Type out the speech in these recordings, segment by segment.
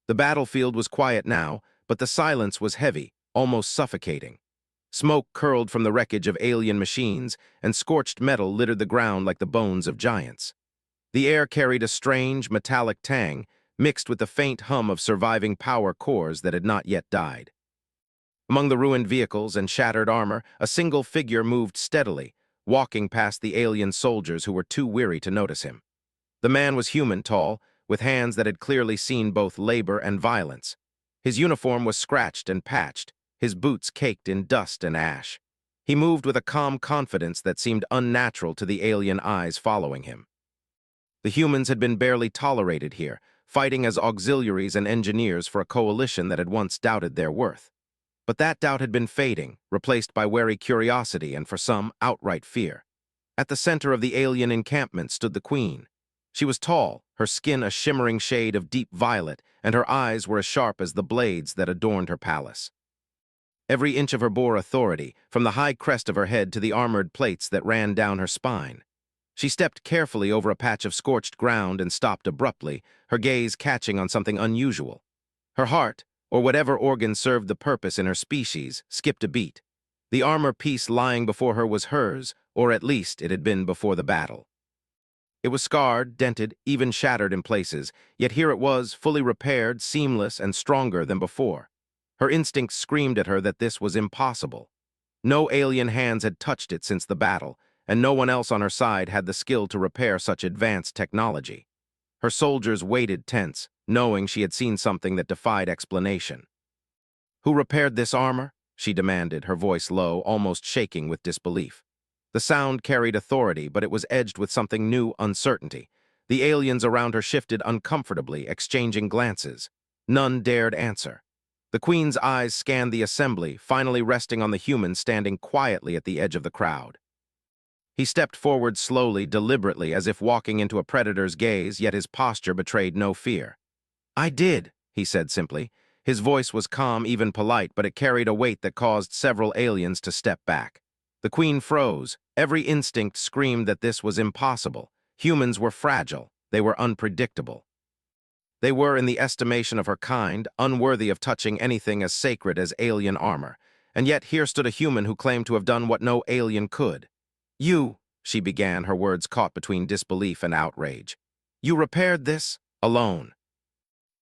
The battlefield was quiet now, but the silence was heavy, almost suffocating. Smoke curled from the wreckage of alien machines, and scorched metal littered the ground like the bones of giants. The air carried a strange, metallic tang, mixed with the faint hum of surviving power cores that had not yet died. Among the ruined vehicles and shattered armor, a single figure moved steadily, walking past the alien soldiers who were too weary to notice him. The man was human tall, with hands that had clearly seen both labor and violence. His uniform was scratched and patched, his boots caked in dust and ash. He moved with a calm confidence that seemed unnatural to the alien eyes following him. The humans had been barely tolerated here, fighting as auxiliaries and engineers for a coalition that had once doubted their worth. But that doubt had been fading, replaced by wary curiosity and, for some, outright fear. At the center of the alien encampment stood the Queen. She was tall, her skin a shimmering shade of deep violet, and her eyes were as sharp as the blades that adorned her palace. Every inch of her bore authority, from the high crest of her head to the armored plates that ran down her spine. She stepped carefully over a patch of scorched ground and stopped abruptly, her gaze catching on something unusual. Her heart, or whatever organ served the purpose in her species, skipped a beat. The armor piece lying before her was hers, or at least it had been before the battle. It was scarred, dented, even shattered in places, yet here it was, fully repaired, seamless, and stronger than before. Her instincts screamed at her that this was impossible. No alien hands had touched it since the battle, and no one else on her side had the skill to repair such advanced technology. Her soldiers waited tense, knowing she had seen something that defied explanation. "Who repaired this armor?" she demanded, her voice low, almost shaking with disbelief. The sound carried authority, but it was edged with something new, uncertainty. The aliens around her shifted uncomfortably, exchanging glances. None dared answer. The Queen's eyes scanned the assembly, finally resting on the human standing quietly at the edge of the crowd. He stepped forward slowly, deliberately, as if walking into a predator's gaze, yet his posture betrayed no fear. "I did," he said simply. His voice was calm, even polite, but it carried a weight that caused several aliens to step back. The Queen froze. Every instinct screamed that this was impossible. Humans were fragile. They were unpredictable. They were, in the estimation of her kind, unworthy of touching anything as sacred as alien armor. And yet here stood a human who claimed to have done what no alien could. "You," she began, her words caught between disbelief and outrage. "You repaired this alone."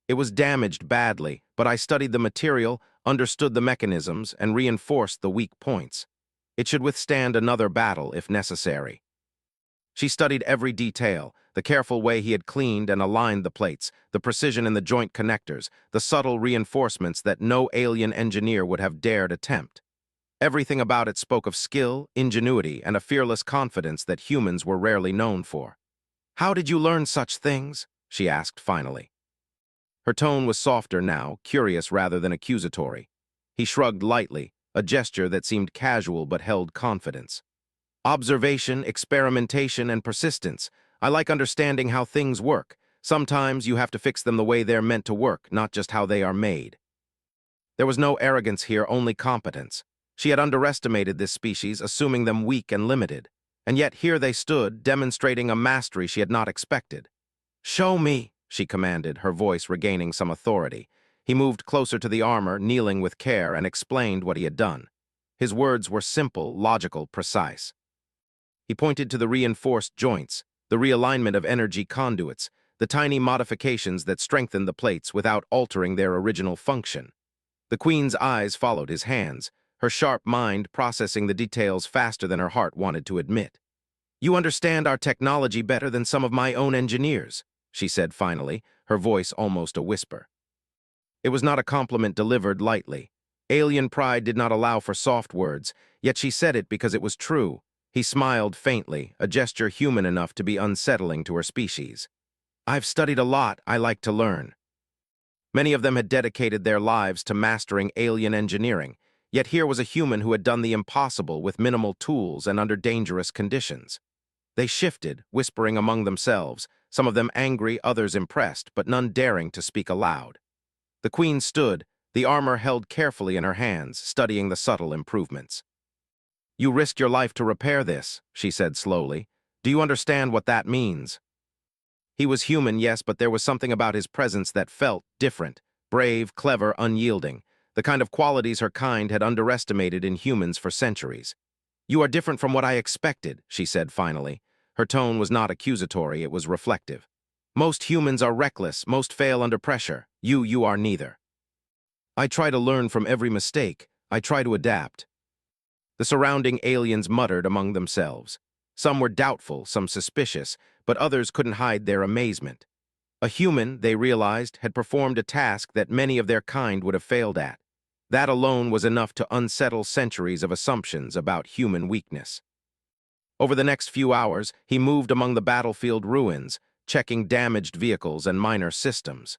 "It was damaged badly, but I studied the material, understood the mechanisms, and reinforced the weak points. It should withstand another battle if necessary." She studied every detail, the careful way he had cleaned and aligned the plates, the precision in the joint connectors, the subtle reinforcements that no alien engineer would have dared attempt. Everything about it spoke of skill, ingenuity, and a fearless confidence that humans were rarely known for. "How did you learn such things?" she asked finally. Her tone was softer now, curious rather than accusatory. He shrugged lightly, a gesture that seemed casual but held confidence. "Observation, experimentation, and persistence. I like understanding how things work. Sometimes you have to fix them the way they're meant to work, not just how they are made." There was no arrogance here, only competence. She had underestimated this species, assuming them weak and limited. And yet here they stood, demonstrating a mastery she had not expected. "Show me," she commanded, her voice regaining some authority. He moved closer to the armor, kneeling with care, and explained what he had done. His words were simple, logical, precise. He pointed to the reinforced joints, the realignment of energy conduits, the tiny modifications that strengthened the plates without altering their original function. The Queen's eyes followed his hands, her sharp mind processing the details faster than her heart wanted to admit. "You understand our technology better than some of my own engineers," she said finally, her voice almost a whisper. It was not a compliment delivered lightly. Alien pride did not allow for soft words, yet she said it because it was true. He smiled faintly, a gesture human enough to be unsettling to her species. "I've studied a lot. I like to learn." Many of them had dedicated their lives to mastering alien engineering, yet here was a human who had done the impossible with minimal tools and under dangerous conditions. They shifted, whispering among themselves, some of them angry, others impressed, but none daring to speak aloud. The Queen stood, the armor held carefully in her hands, studying the subtle improvements. "You risked your life to repair this," she said slowly. "Do you understand what that means?" He was human, yes, but there was something about his presence that felt different, brave, clever, unyielding, the kind of qualities her kind had underestimated in humans for centuries. "You are different from what I expected," she said finally. Her tone was not accusatory, it was reflective. "Most humans are reckless, most fail under pressure. You are neither. I try to learn from every mistake. I try to adapt." The surrounding aliens muttered among themselves. Some were doubtful, some suspicious, but others couldn't hide their amazement. A human, they realized, had performed a task that many of their kind would have failed at. That alone was enough to unsettle centuries of assumptions about human weakness. Over the next few hours, he moved among the battlefield ruins, checking damaged vehicles and minor systems.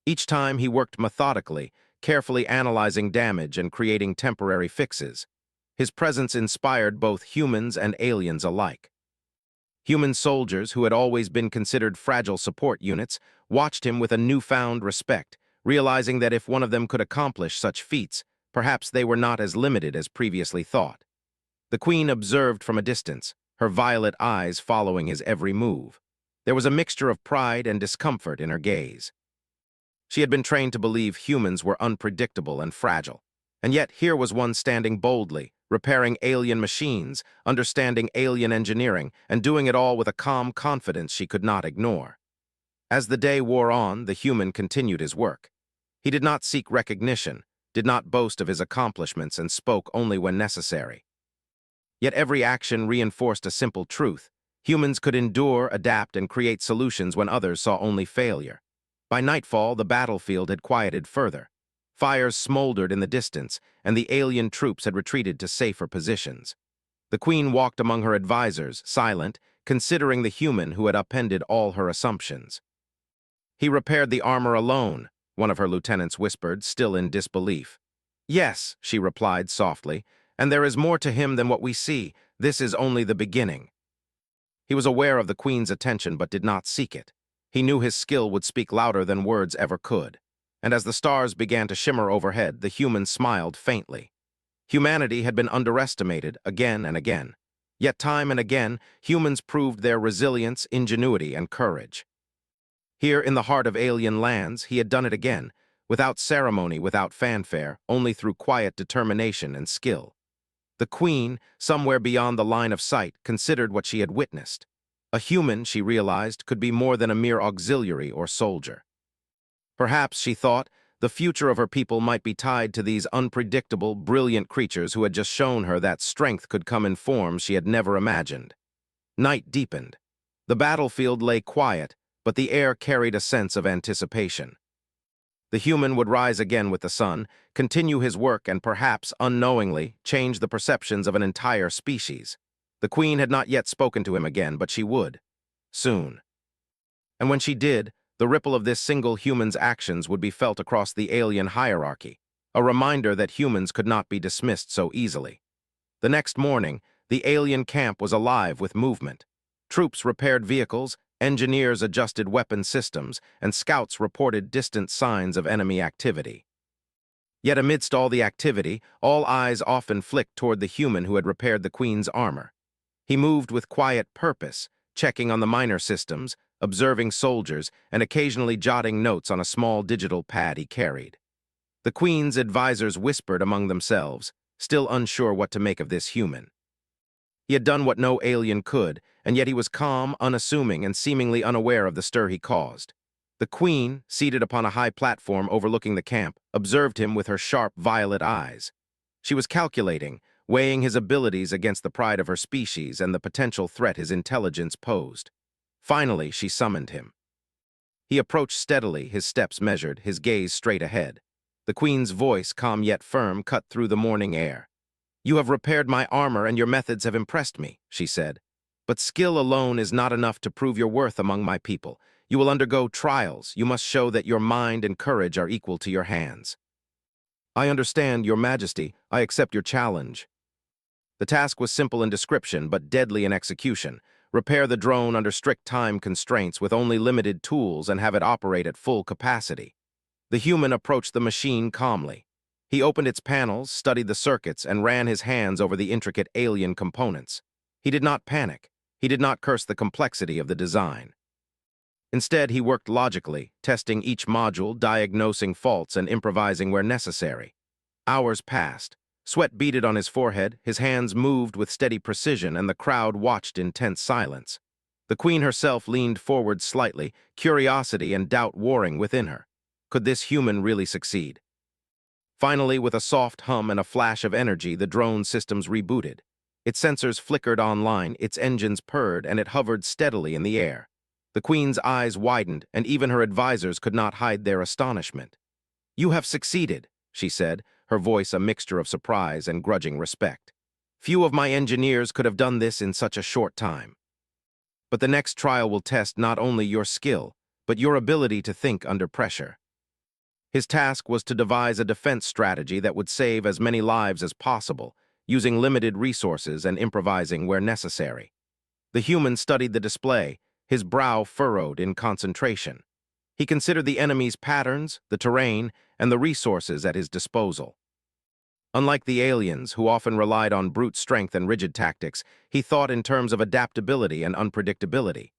Each time he worked methodically, carefully analyzing damage and creating temporary fixes. His presence inspired both humans and aliens alike. Human soldiers, who had always been considered fragile support units, watched him with a newfound respect, realizing that if one of them could accomplish such feats, perhaps they were not as limited as previously thought. The Queen observed from a distance, her violet eyes following his every move. There was a mixture of pride and discomfort in her gaze. She had been trained to believe humans were unpredictable and fragile, and yet here was one standing boldly, repairing alien machines, understanding alien engineering, and doing it all with a calm confidence she could not ignore. As the day wore on, the human continued his work. He did not seek recognition, did not boast of his accomplishments, and spoke only when necessary. Yet every action reinforced a simple truth. Humans could endure, adapt, and create solutions when others saw only failure. By nightfall, the battlefield had quieted further. Fires smoldered in the distance, and the alien troops had retreated to safer positions. The Queen walked among her advisors, silent, considering the human who had upended all her assumptions. "He repaired the armor alone," one of her lieutenants whispered, still in disbelief. "Yes," she replied softly, "and there is more to him than what we see. This is only the beginning." He was aware of the Queen's attention but did not seek it. He knew his skill would speak louder than words ever could. And as the stars began to shimmer overhead, the human smiled faintly. Humanity had been underestimated again and again. Yet time and again, humans proved their resilience, ingenuity, and courage. Here in the heart of alien lands, he had done it again, without ceremony, without fanfare, only through quiet determination and skill. The Queen, somewhere beyond the line of sight, considered what she had witnessed. A human, she realized, could be more than a mere auxiliary or soldier. Perhaps, she thought, the future of her people might be tied to these unpredictable, brilliant creatures who had just shown her that strength could come in forms she had never imagined. Night deepened. The battlefield lay quiet, but the air carried a sense of anticipation. The human would rise again with the sun, continue his work, and perhaps, unknowingly, change the perceptions of an entire species. The Queen had not yet spoken to him again, but she would. Soon. And when she did, the ripple of this single human's actions would be felt across the alien hierarchy, a reminder that humans could not be dismissed so easily. The next morning, the alien camp was alive with movement. Troops repaired vehicles, engineers adjusted weapon systems, and scouts reported distant signs of enemy activity. Yet amidst all the activity, all eyes often flicked toward the human who had repaired the Queen's armor. He moved with quiet purpose, checking on the minor systems, observing soldiers, and occasionally jotting notes on a small digital pad he carried. The Queen's advisors whispered among themselves, still unsure what to make of this human. He had done what no alien could, and yet he was calm, unassuming, and seemingly unaware of the stir he caused. The Queen, seated upon a high platform overlooking the camp, observed him with her sharp violet eyes. She was calculating, weighing his abilities against the pride of her species and the potential threat his intelligence posed. Finally, she summoned him. He approached steadily, his steps measured, his gaze straight ahead. The Queen's voice, calm yet firm, cut through the morning air. "You have repaired my armor and your methods have impressed me," she said. "But skill alone is not enough to prove your worth among my people. You will undergo trials. You must show that your mind and courage are equal to your hands." "I understand, Your Majesty. I accept your challenge." The task was simple in description, but deadly in execution. Repair the drone under strict time constraints with only limited tools and have it operate at full capacity. The human approached the machine calmly. He opened its panels, studied the circuits, and ran his hands over the intricate alien components. He did not panic. He did not curse the complexity of the design. Instead, he worked logically, testing each module, diagnosing faults, and improvising where necessary. Hours passed. Sweat beaded on his forehead, his hands moved with steady precision, and the crowd watched in tense silence. The queen herself leaned forward slightly, curiosity and doubt warring within her. Could this human really succeed? Finally, with a soft hum and a flash of energy, the drone systems rebooted. Its sensors flickered online, its engines purred, and it hovered steadily in the air. The queen's eyes widened, and even her advisors could not hide their astonishment. "You have succeeded," she said, her voice a mixture of surprise and grudging respect. "Few of my engineers could have done this in such a short time. But the next trial will test not only your skill, but your ability to think under pressure." His task was to devise a defense strategy that would save as many lives as possible, using limited resources and improvising where necessary. The human studied the display, his brow furrowed in concentration. He considered the enemy's patterns, the terrain, and the resources at his disposal. Unlike the aliens, who often relied on brute strength and rigid tactics, he thought in terms of adaptability and unpredictability.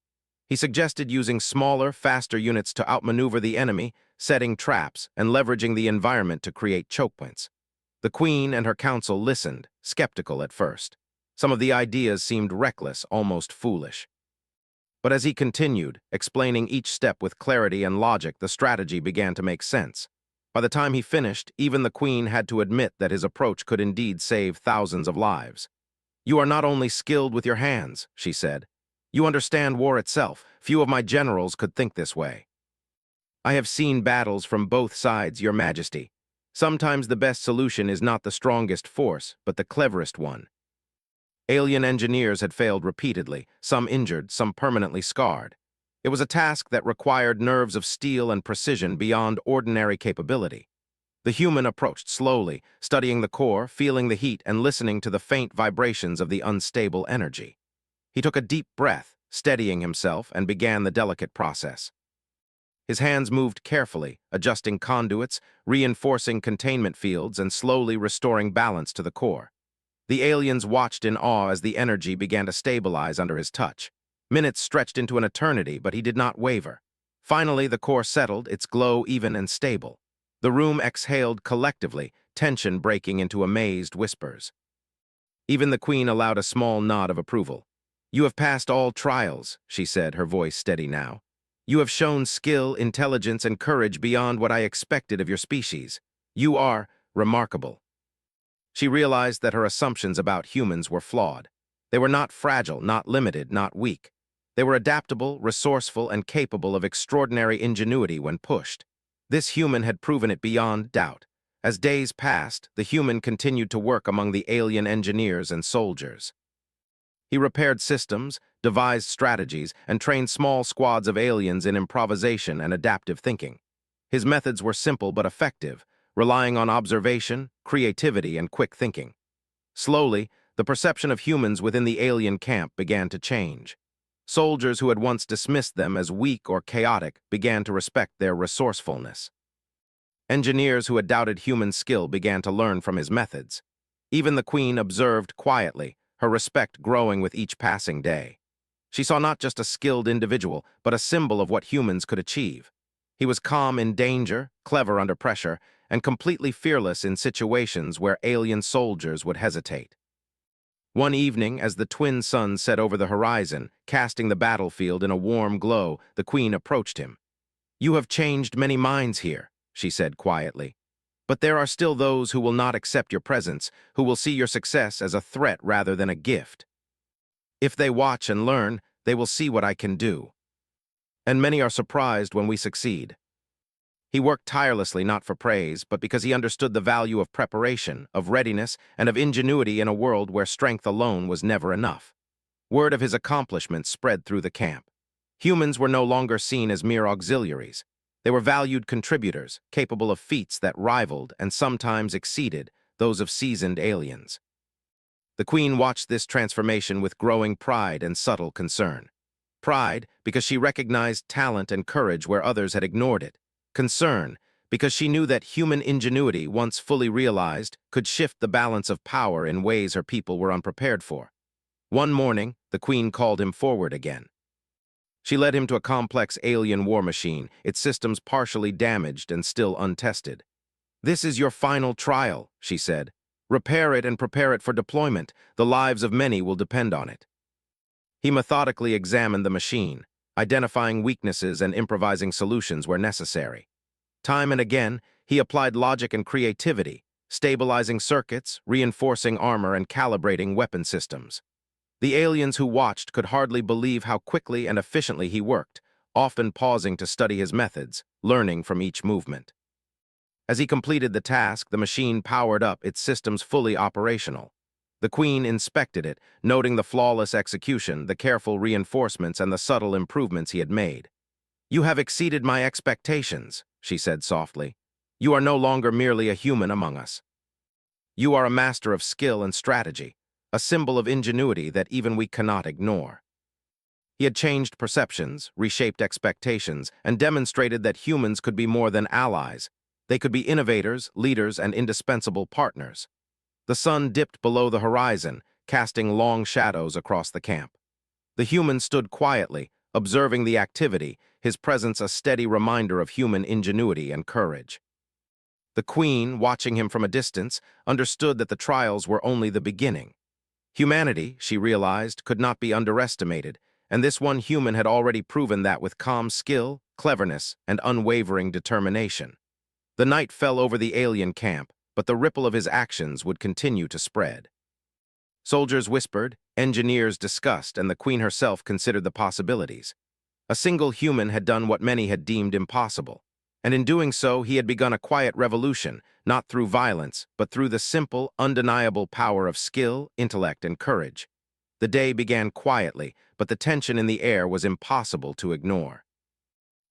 He suggested using smaller, faster units to outmaneuver the enemy, setting traps, and leveraging the environment to create choke points. The queen and her council listened, skeptical at first. Some of the ideas seemed reckless, almost foolish. But as he continued, explaining each step with clarity and logic, the strategy began to make sense. By the time he finished, even the queen had to admit that his approach could indeed save thousands of lives. "You are not only skilled with your hands," she said. "You understand war itself. Few of my generals could think this way. I have seen battles from both sides, Your Majesty. Sometimes the best solution is not the strongest force, but the cleverest one." Alien engineers had failed repeatedly, some injured, some permanently scarred. It was a task that required nerves of steel and precision beyond ordinary capability. The human approached slowly, studying the core, feeling the heat, and listening to the faint vibrations of the unstable energy. He took a deep breath, steadying himself, and began the delicate process. His hands moved carefully, adjusting conduits, reinforcing containment fields, and slowly restoring balance to the core. The aliens watched in awe as the energy began to stabilize under his touch. Minutes stretched into an eternity, but he did not waver. Finally, the core settled, its glow even and stable. The room exhaled collectively, tension breaking into amazed whispers. Even the queen allowed a small nod of approval. "You have passed all trials," she said, her voice steady now. "You have shown skill, intelligence, and courage beyond what I expected of your species. You are remarkable." She realized that her assumptions about humans were flawed. They were not fragile, not limited, not weak. They were adaptable, resourceful, and capable of extraordinary ingenuity when pushed. This human had proven it beyond doubt. As days passed, the human continued to work among the alien engineers and soldiers. He repaired systems, devised strategies, and trained small squads of aliens in improvisation and adaptive thinking. His methods were simple but effective, relying on observation, creativity, and quick thinking. Slowly, the perception of humans within the alien camp began to change. Soldiers who had once dismissed them as weak or chaotic began to respect their resourcefulness. Engineers who had doubted human skill began to learn from his methods. Even the queen observed quietly, her respect growing with each passing day. She saw not just a skilled individual, but a symbol of what humans could achieve. He was calm in danger, clever under pressure, and completely fearless in situations where alien soldiers would hesitate. One evening, as the twin suns set over the horizon, casting the battlefield in a warm glow, the queen approached him. "You have changed many minds here," she said quietly. "But there are still those who will not accept your presence, who will see your success as a threat rather than a gift. If they watch and learn, they will see what I can do. And many are surprised when we succeed." He worked tirelessly not for praise, but because he understood the value of preparation, of readiness, and of ingenuity in a world where strength alone was never enough. Word of his accomplishments spread through the camp. Humans were no longer seen as mere auxiliaries. They were valued contributors, capable of feats that rivaled and sometimes exceeded those of seasoned aliens. The queen watched this transformation with growing pride and subtle concern. Pride, because she recognized talent and courage where others had ignored it. Concern, because she knew that human ingenuity, once fully realized, could shift the balance of power in ways her people were unprepared for. One morning, the queen called him forward again. She led him to a complex alien war machine, its systems partially damaged and still untested. "This is your final trial," she said. "Repair it and prepare it for deployment. The lives of many will depend on it." He methodically examined the machine, identifying weaknesses and improvising solutions where necessary. Time and again, he applied logic and creativity, stabilizing circuits, reinforcing armor, and calibrating weapon systems. The aliens who watched could hardly believe how quickly and efficiently he worked, often pausing to study his methods, learning from each movement. As he completed the task, the machine powered up, its systems fully operational. The Queen inspected it, noting the flawless execution, the careful reinforcements, and the subtle improvements he had made. "You have exceeded my expectations," she said softly. "You are no longer merely a human among us. You are a master of skill and strategy, a symbol of ingenuity that even we cannot ignore." He had changed perceptions, reshaped expectations, and demonstrated that humans could be more than allies. They could be innovators, leaders, and indispensable partners. The sun dipped below the horizon, casting long shadows across the camp. The human stood quietly, observing the activity, his presence a steady reminder of human ingenuity and courage. The Queen, watching him from a distance, understood that the trials were only the beginning. Humanity, she realized, could not be underestimated, and this one human had already proven that with calm skill, cleverness, and unwavering determination. The night fell over the alien camp, but the ripple of his actions would continue to spread. Soldiers whispered, engineers discussed, and the Queen herself considered the possibilities. A single human had done what many had deemed impossible, and in doing so he had begun a quiet revolution, not through violence, but through the simple, undeniable power of skill, intellect, and courage. The day began quietly, but the tension in the air was impossible to ignore.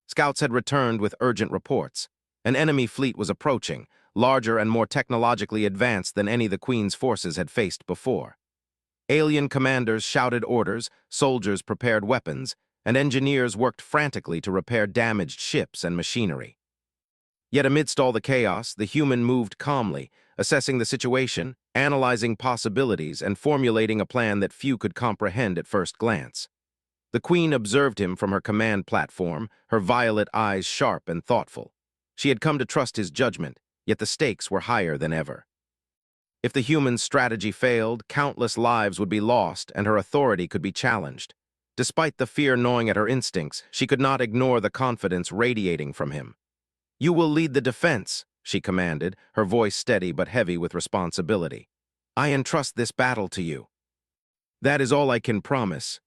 Scouts had returned with urgent reports. An enemy fleet was approaching, larger and more technologically advanced than any the Queen's forces had faced before. Alien commanders shouted orders, soldiers prepared weapons, and engineers worked frantically to repair damaged ships and machinery. Yet amidst all the chaos, the human moved calmly, assessing the situation, analyzing possibilities, and formulating a plan that few could comprehend at first glance. The Queen observed him from her command platform, her violet eyes sharp and thoughtful. She had come to trust his judgment, yet the stakes were higher than ever. If the human's strategy failed, countless lives would be lost and her authority could be challenged. Despite the fear gnawing at her instincts, she could not ignore the confidence radiating from him. "You will lead the defense," she commanded, her voice steady but heavy with responsibility. "I entrust this battle to you." "That is all I can promise."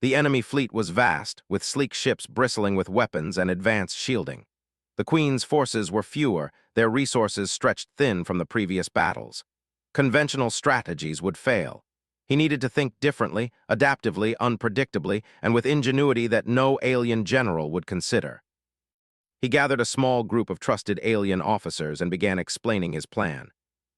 The enemy fleet was vast, with sleek ships bristling with weapons and advanced shielding. The Queen's forces were fewer, their resources stretched thin from the previous battles. Conventional strategies would fail. He needed to think differently, adaptively, unpredictably, and with ingenuity that no alien general would consider. He gathered a small group of trusted alien officers and began explaining his plan.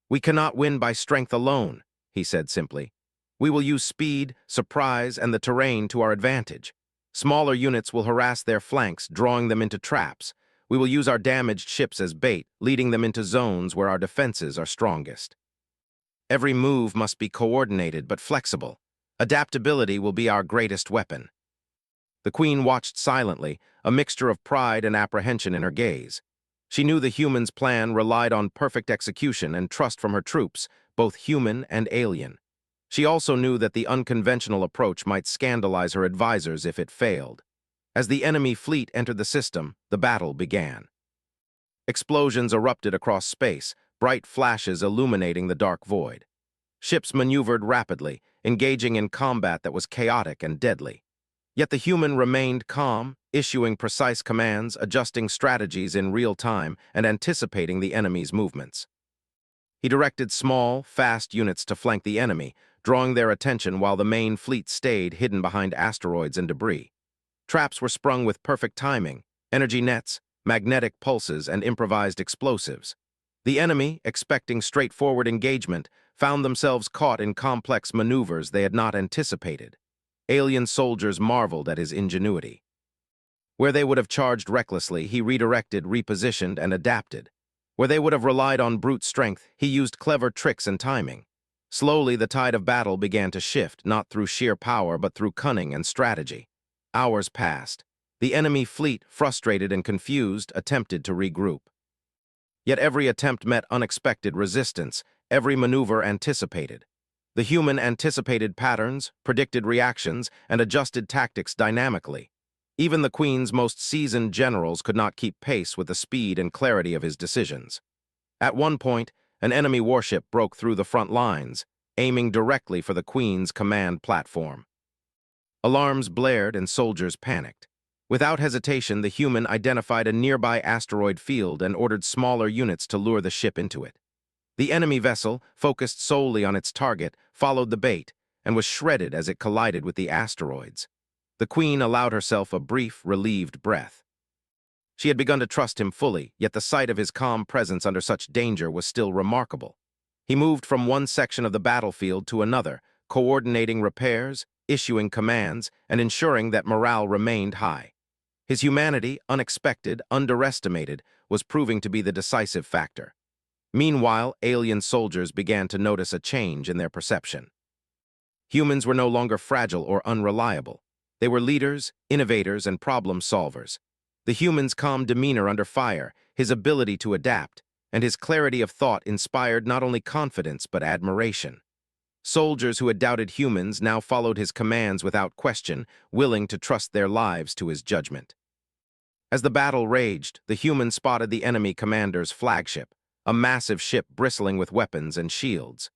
"We cannot win by strength alone," he said simply. "We will use speed, surprise, and the terrain to our advantage. Smaller units will harass their flanks, drawing them into traps. We will use our damaged ships as bait, leading them into zones where our defenses are strongest. Every move must be coordinated but flexible. Adaptability will be our greatest weapon." The Queen watched silently, a mixture of pride and apprehension in her gaze. She knew the human's plan relied on perfect execution and trust from her troops, both human and alien. She also knew that the unconventional approach might scandalize her advisors if it failed. As the enemy fleet entered the system, the battle began. Explosions erupted across space, bright flashes illuminating the dark void. Ships maneuvered rapidly, engaging in combat that was chaotic and deadly. Yet the human remained calm, issuing precise commands, adjusting strategies in real time, and anticipating the enemy's movements. He directed small, fast units to flank the enemy, drawing their attention while the main fleet stayed hidden behind asteroids and debris. Traps were sprung with perfect timing, energy nets, magnetic pulses, and improvised explosives. The enemy, expecting straightforward engagement, found themselves caught in complex maneuvers they had not anticipated. Alien soldiers marveled at his ingenuity. Where they would have charged recklessly, he redirected, repositioned, and adapted. Where they would have relied on brute strength, he used clever tricks and timing. Slowly, the tide of battle began to shift, not through sheer power but through cunning and strategy. Hours passed. The enemy fleet, frustrated and confused, attempted to regroup. Yet every attempt met unexpected resistance, every maneuver anticipated. The human anticipated patterns, predicted reactions, and adjusted tactics dynamically. Even the Queen's most seasoned generals could not keep pace with the speed and clarity of his decisions. At one point, an enemy warship broke through the front lines, aiming directly for the Queen's command platform. Alarms blared and soldiers panicked. Without hesitation, the human identified a nearby asteroid field and ordered smaller units to lure the ship into it. The enemy vessel, focused solely on its target, followed the bait and was shredded as it collided with the asteroids. The Queen allowed herself a brief, relieved breath. She had begun to trust him fully, yet the sight of his calm presence under such danger was still remarkable. He moved from one section of the battlefield to another, coordinating repairs, issuing commands, and ensuring that morale remained high. His humanity, unexpected, underestimated, was proving to be the decisive factor. Meanwhile, alien soldiers began to notice a change in their perception. Humans were no longer fragile or unreliable. They were leaders, innovators, and problem solvers. The human's calm demeanor under fire, his ability to adapt, and his clarity of thought inspired not only confidence but admiration. Soldiers who had doubted humans now followed his commands without question, willing to trust their lives to his judgment. As the battle raged, the human spotted the enemy commander's flagship, a massive ship bristling with weapons and shields.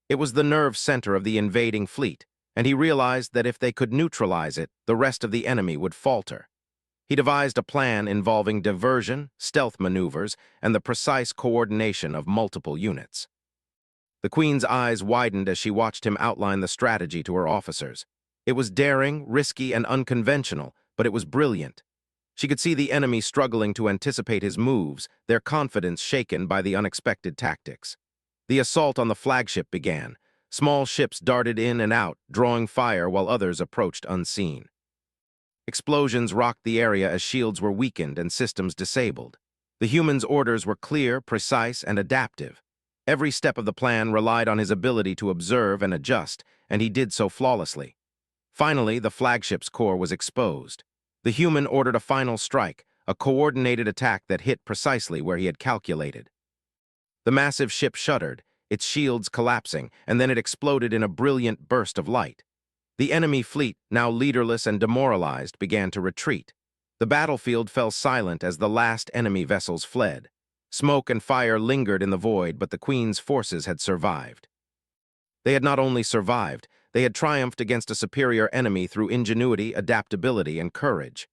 It was the nerve center of the invading fleet, and he realized that if they could neutralize it, the rest of the enemy would falter. He devised a plan involving diversion, stealth maneuvers, and the precise coordination of multiple units. The Queen's eyes widened as she watched him outline the strategy to her officers. It was daring, risky, and unconventional, but it was brilliant. She could see the enemy struggling to anticipate his moves, their confidence shaken by the unexpected tactics. The assault on the flagship began. Small ships darted in and out, drawing fire while others approached unseen. Explosions rocked the area as shields were weakened and systems disabled. The human's orders were clear, precise, and adaptive. Every step of the plan relied on his ability to observe and adjust, and he did so flawlessly. Finally, the flagship's core was exposed. The human ordered a final strike, a coordinated attack that hit precisely where he had calculated. The massive ship shuddered, its shields collapsing, and then it exploded in a brilliant burst of light. The enemy fleet, now leaderless and demoralized, began to retreat. The battlefield fell silent as the last enemy vessels fled. Smoke and fire lingered in the void, but the Queen's forces had survived. They had not only survived, they had triumphed against a superior enemy through ingenuity, adaptability, and courage.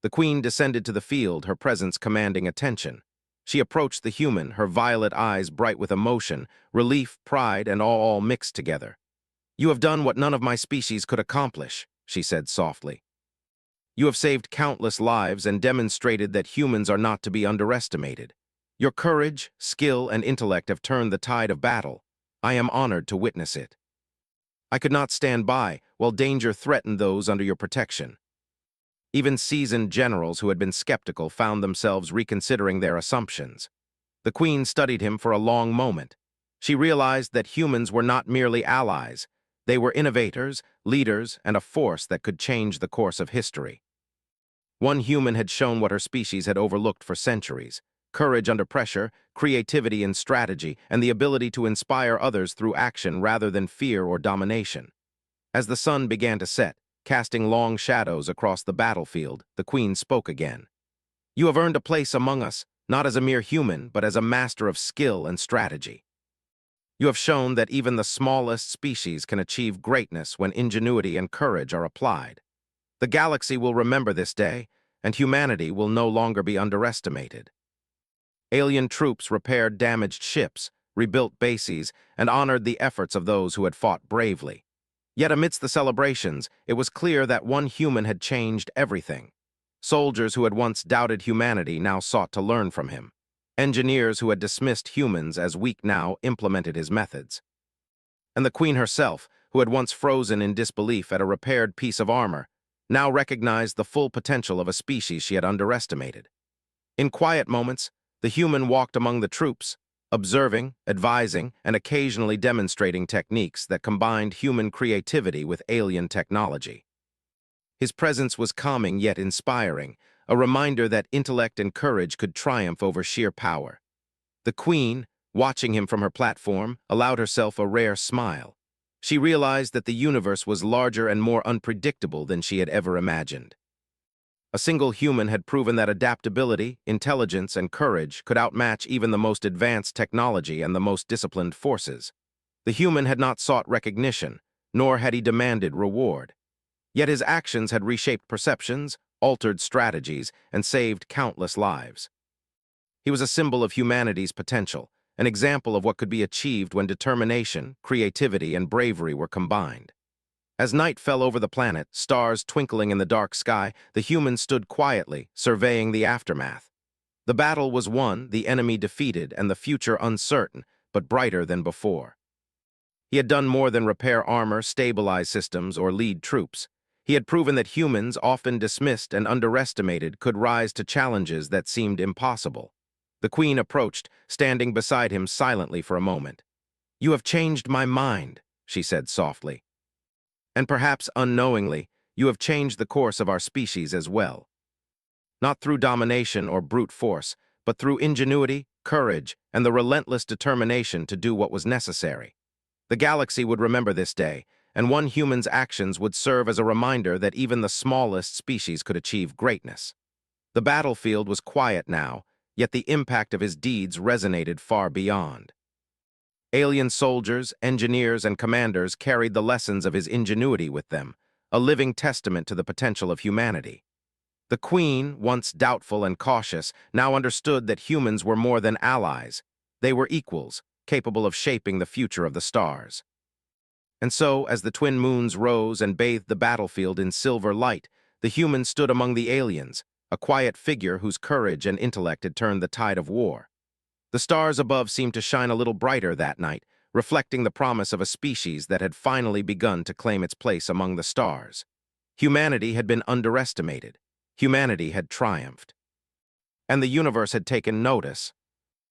The Queen descended to the field, her presence commanding attention. She approached the human, her violet eyes bright with emotion, relief, pride, and all mixed together. "You have done what none of my species could accomplish," she said softly. "You have saved countless lives and demonstrated that humans are not to be underestimated. Your courage, skill, and intellect have turned the tide of battle. I am honored to witness it. I could not stand by while danger threatened those under your protection." Even seasoned generals who had been skeptical found themselves reconsidering their assumptions. The Queen studied him for a long moment. She realized that humans were not merely allies. They were innovators, leaders, and a force that could change the course of history. One human had shown what her species had overlooked for centuries: courage under pressure, creativity in strategy, and the ability to inspire others through action rather than fear or domination. As the sun began to set, casting long shadows across the battlefield, the Queen spoke again. "You have earned a place among us, not as a mere human, but as a master of skill and strategy. You have shown that even the smallest species can achieve greatness when ingenuity and courage are applied. The galaxy will remember this day, and humanity will no longer be underestimated." Alien troops repaired damaged ships, rebuilt bases, and honored the efforts of those who had fought bravely. Yet amidst the celebrations, it was clear that one human had changed everything. Soldiers who had once doubted humanity now sought to learn from him. Engineers who had dismissed humans as weak now implemented his methods. And the Queen herself, who had once frozen in disbelief at a repaired piece of armor, now recognized the full potential of a species she had underestimated. In quiet moments, the human walked among the troops, observing, advising, and occasionally demonstrating techniques that combined human creativity with alien technology. His presence was calming yet inspiring, a reminder that intellect and courage could triumph over sheer power. The Queen, watching him from her platform, allowed herself a rare smile. She realized that the universe was larger and more unpredictable than she had ever imagined. A single human had proven that adaptability, intelligence, and courage could outmatch even the most advanced technology and the most disciplined forces. The human had not sought recognition, nor had he demanded reward. Yet his actions had reshaped perceptions, altered strategies, and saved countless lives. He was a symbol of humanity's potential, an example of what could be achieved when determination, creativity, and bravery were combined. As night fell over the planet, stars twinkling in the dark sky, the humans stood quietly, surveying the aftermath. The battle was won, the enemy defeated, and the future uncertain, but brighter than before. He had done more than repair armor, stabilize systems, or lead troops. He had proven that humans, often dismissed and underestimated, could rise to challenges that seemed impossible. The Queen approached, standing beside him silently for a moment. "You have changed my mind," she said softly. "And perhaps unknowingly, you have changed the course of our species as well. Not through domination or brute force, but through ingenuity, courage, and the relentless determination to do what was necessary. The galaxy would remember this day, and one human's actions would serve as a reminder that even the smallest species could achieve greatness." The battlefield was quiet now, yet the impact of his deeds resonated far beyond. Alien soldiers, engineers, and commanders carried the lessons of his ingenuity with them, a living testament to the potential of humanity. The Queen, once doubtful and cautious, now understood that humans were more than allies. They were equals, capable of shaping the future of the stars. And so, as the twin moons rose and bathed the battlefield in silver light, the human stood among the aliens, a quiet figure whose courage and intellect had turned the tide of war. The stars above seemed to shine a little brighter that night, reflecting the promise of a species that had finally begun to claim its place among the stars. Humanity had been underestimated. Humanity had triumphed. And the universe had taken notice.